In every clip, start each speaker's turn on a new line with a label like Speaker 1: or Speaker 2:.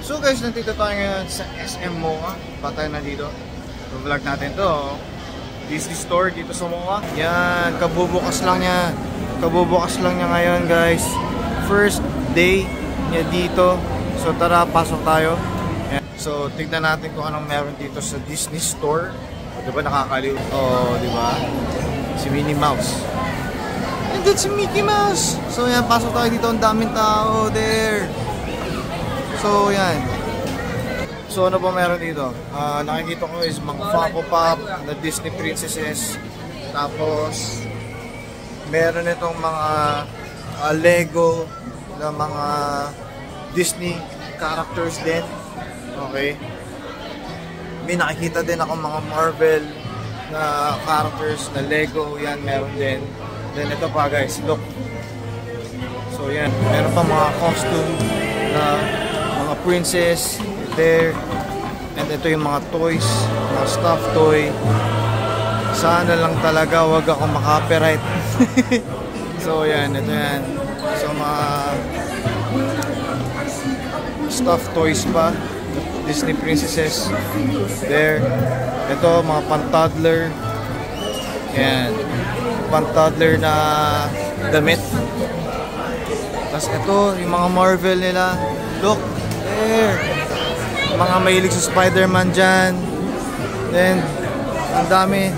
Speaker 1: So guys, nandito tayo ngayon sa SM MOA. Patay na dito. Vlog natin to. Disney Store dito sa MOA. Yan, kabubukas lang niya. Kabubukas lang niya ngayon guys. First day niya dito. So tara, pasok tayo. Yan. So tignan natin kung anong meron dito sa Disney Store. O, diba nakakaliw? Oo, diba? Si Minnie Mouse. And that's si Mickey Mouse. So yan, pasok tayo dito. Ang daming tao there. So yan. So ano ba meron dito? Nakikita ko is mga Funko Pop na Disney princesses. Tapos meron itong mga Lego na mga Disney characters din. Okay. May nakikita din ako mga Marvel na characters na Lego. Yan meron din. Then ito pa guys, look. So yan, meron pa mga costume na mga princess there. And ito yung mga toys, mga stuffed toy. Sana lang talaga wag ako maka-copyright. So yan, ito yan. So mga stuffed toys pa, Disney princesses there. Ito mga pan-toddler. Yan, pan-toddler na damit. Tapos ito yung mga Marvel nila. Look there, mga mahilig sa Spider-Man dyan. Then ang dami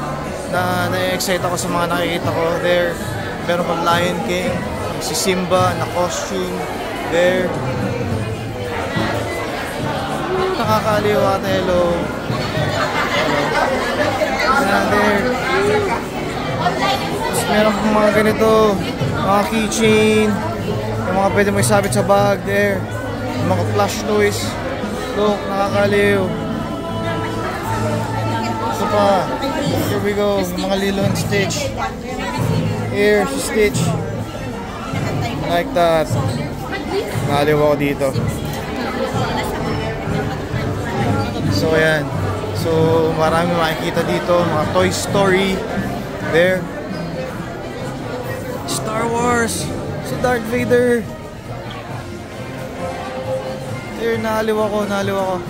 Speaker 1: na na-excite ako sa mga nakikita ko there. Meron pang Lion King, si Simba na costume there. Nakakaliw ate, hello. There. Tapos meron pang mga ganito, mga keychain, yung mga pwede mo isabit sa bag there. Mga plush toys. Look, nakakaliw. Ito pa. Here we go. Yung mga Lilo and Stitch. Here, si Stitch. Like that. Nakaliw ako dito. So, ayan. So, marami makikita dito. Mga Toy Story. There. Star Wars. Si Darth Vader. There, nahaliw ako.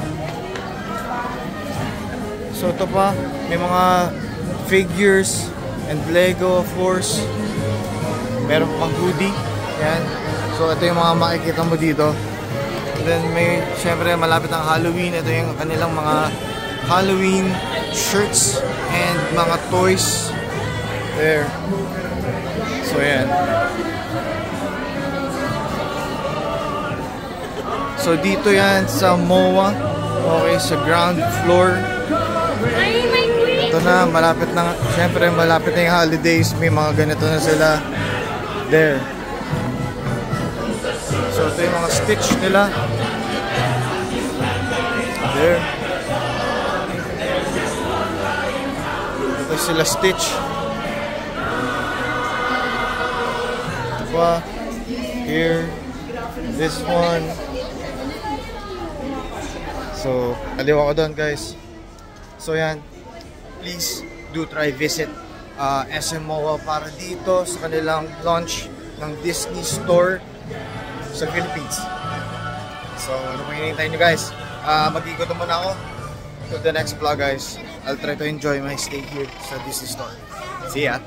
Speaker 1: So ito pa, may mga figures and Lego of course. Meron pang hoodie. Yan. So ito yung mga makikita mo dito. And then may, syempre malapit ang Halloween. Ito yung kanilang mga Halloween shirts and mga toys. There. So yan. So dito yan sa MOA, okay, sa ground floor. Ito na, malapit na, syempre malapit na yung holidays, may mga ganito na sila. There. So ito yung mga Stitch nila. There. Ito sila Stitch. Ito pa. Here. This one. So, aliw ako doon guys. So yan, please do try visit SM MOA para dito sa kanilang launch ng Disney Store sa Philippines. So, ano pang hinihintay nyo guys? Mag-ikot muna ako to the next vlog guys. I'll try to enjoy my stay here sa Disney Store. See ya!